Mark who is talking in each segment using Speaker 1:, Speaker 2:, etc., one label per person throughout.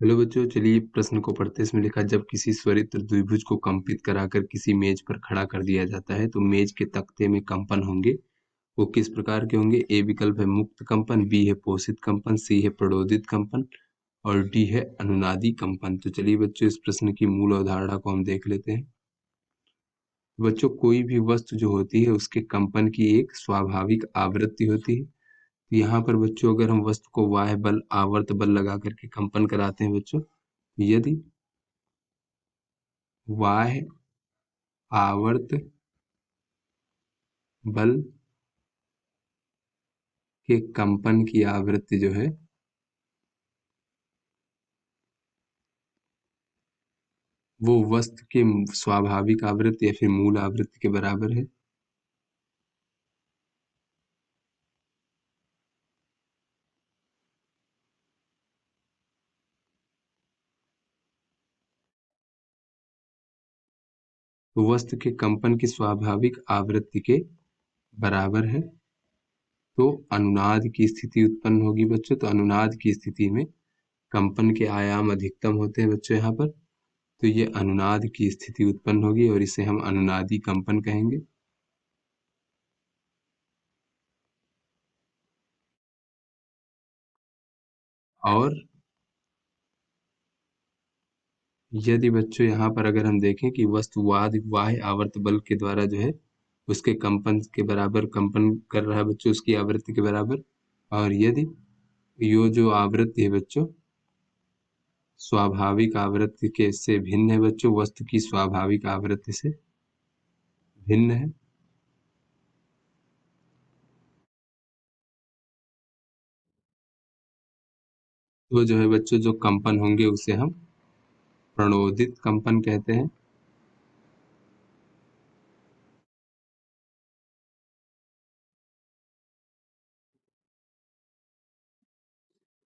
Speaker 1: Hello बच्चों, चलिए प्रश्न को पढ़ते हैं। इसमें लिखा, जब किसी स्वरित द्विभुज को कंपित कराकर किसी मेज पर खड़ा कर दिया जाता है तो मेज के तख्ते में कंपन होंगे। वो किस प्रकार के होंगे? ए विकल्प है मुक्त कंपन, बी है पोषित कंपन, सी है प्रणोदित कंपन और डी है अनुनादी कंपन। तो चलिए बच्चों, इस प्रश्न की मूल अवधारणा को हम देख लेते हैं। बच्चों, कोई भी वस्तु जो होती है उसके कंपन की एक स्वाभाविक आवृत्ति होती है। यहाँ पर बच्चों, अगर हम वस्तु को बाह्य बल, आवर्त बल लगा करके कंपन कराते हैं बच्चों, यदि बाह्य आवर्त बल के कंपन की आवृत्ति जो है वो वस्तु के स्वाभाविक आवृत्ति या फिर मूल आवृत्ति के बराबर है। तो वस्तु के कंपन की स्वाभाविक आवृत्ति के बराबर है तो अनुनाद की स्थिति उत्पन्न होगी बच्चों। तो अनुनाद की स्थिति में कंपन के आयाम अधिकतम होते हैं बच्चों यहाँ पर। तो ये अनुनाद की स्थिति उत्पन्न होगी और इसे हम अनुनादी कंपन कहेंगे। और यदि बच्चों यहाँ पर अगर हम देखें कि वस्तु बाह्य आवर्त बल के द्वारा जो है उसके कंपन के बराबर कंपन कर रहा है बच्चों, उसकी आवृत्ति के बराबर, और यदि यो जो आवृत्ति है बच्चों स्वाभाविक आवृत्ति के से भिन्न है बच्चों, वस्तु की स्वाभाविक आवृत्ति से भिन्न है, तो जो है बच्चों जो कंपन होंगे उसे हम प्रणोदित कंपन कहते हैं।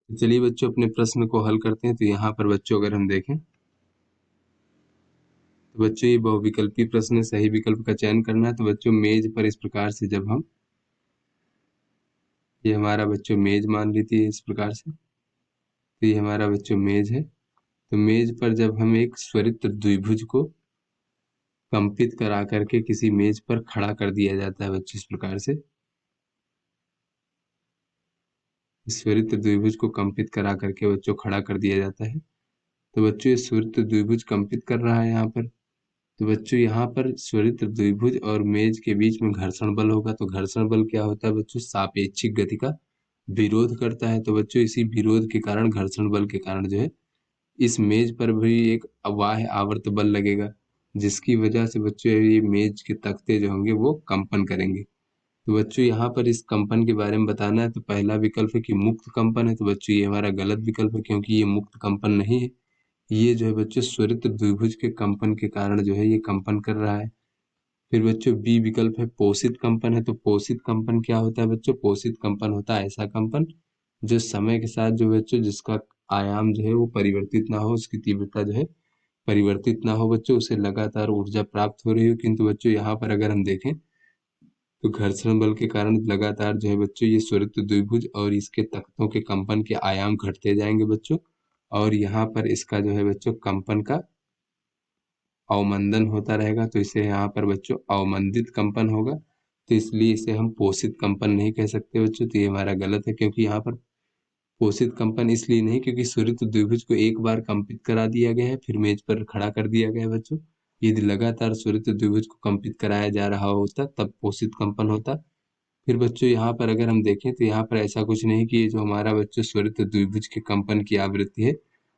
Speaker 1: चलिए बच्चों अपने प्रश्न को हल करते हैं। तो यहाँ पर बच्चों अगर हम देखें तो बच्चों ये बहुविकल्पी प्रश्न है, सही विकल्प का चयन करना है। तो बच्चों मेज पर इस प्रकार से जब हम, ये हमारा बच्चों मेज मान लीजिए इस प्रकार से, तो ये हमारा बच्चों मेज है। तो मेज पर जब हम एक स्वरित द्विभुज को कंपित करा करके किसी मेज पर खड़ा कर दिया जाता है बच्चों, इस प्रकार से स्वरित द्विभुज को कंपित करा करके बच्चों खड़ा कर दिया जाता है। तो बच्चों ये स्वरित द्विभुज कंपित कर रहा है यहाँ पर। तो बच्चों यहाँ पर स्वरित द्विभुज और मेज के बीच में घर्षण बल होगा। तो घर्षण बल क्या होता है बच्चों? सापेक्षिक गति का विरोध करता है। तो बच्चों इसी विरोध के कारण, घर्षण बल के कारण जो है इस मेज पर भी एक बाह्य आवर्त बल लगेगा, जिसकी वजह से बच्चों ये मेज के तख्ते जो होंगे वो कंपन करेंगे। तो बच्चों यहाँ पर इस कंपन के बारे में बताना है। तो पहला विकल्प है कि मुक्त कंपन है। तो बच्चों ये हमारा गलत विकल्प है, क्योंकि ये मुक्त कंपन नहीं है। ये जो है बच्चों स्वरित द्विभुज के कंपन के कारण जो है ये कंपन कर रहा है। फिर बच्चों बी विकल्प है पोषित कंपन है। तो पोषित कंपन क्या होता है बच्चों? पोषित कंपन होता है ऐसा कंपन जो समय के साथ जो बच्चों जिसका आयाम जो है वो परिवर्तित ना हो, उसकी तीव्रता जो है परिवर्तित ना हो बच्चों, उसे लगातार ऊर्जा प्राप्त हो रही हो। किंतु बच्चों यहाँ पर अगर हम देखें तो घर्षण बल के कारण लगातार जो है बच्चों ये स्वरित द्विभुज और इसके तख्तों के कंपन के आयाम घटते जाएंगे बच्चों, और यहाँ पर इसका जो है बच्चों कंपन का अवमंदन होता रहेगा। तो इसे यहाँ पर बच्चों अवमंदित कंपन होगा। तो इसलिए इसे हम पोषित कंपन नहीं कह सकते बच्चों। तो ये हमारा गलत है, क्योंकि यहाँ पर पोषित कंपन इसलिए नहीं क्योंकि स्वरित द्विभुज को एक बार कंपित करा दिया गया है, फिर मेज पर खड़ा कर दिया गया है बच्चों। यदि लगातार स्वरित द्विभुज को कंपित कराया जा रहा होता तब पोषित कंपन होता। फिर बच्चों यहाँ पर अगर हम देखें तो यहाँ पर ऐसा कुछ नहीं कि ये जो हमारा बच्चों स्वरित द्विभुज के कंपन की आवृत्ति है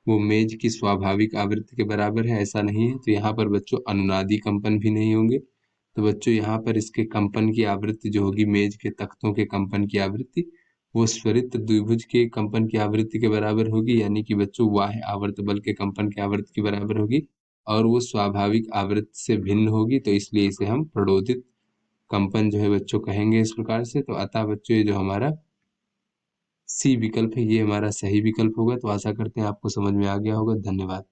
Speaker 1: वो मेज की स्वाभाविक आवृत्ति के बराबर है, ऐसा नहीं है। तो यहाँ पर बच्चों अनुनादी कंपन भी नहीं होंगे। तो बच्चों यहाँ पर इसके कंपन की आवृत्ति जो होगी मेज के तख्तों के कंपन की आवृत्ति वो स्वरित द्विभुज के कंपन की आवृत्ति के बराबर होगी, यानी कि बच्चों बाह्य आवर्त बल के कंपन की आवृत्ति के बराबर होगी और वो स्वाभाविक आवृत्ति से भिन्न होगी। तो इसलिए इसे हम प्रणोदित कंपन जो है बच्चों कहेंगे इस प्रकार से। तो अतः बच्चों ये जो हमारा सी विकल्प है ये हमारा सही विकल्प होगा। तो आशा करते हैं आपको समझ में आ गया होगा। धन्यवाद।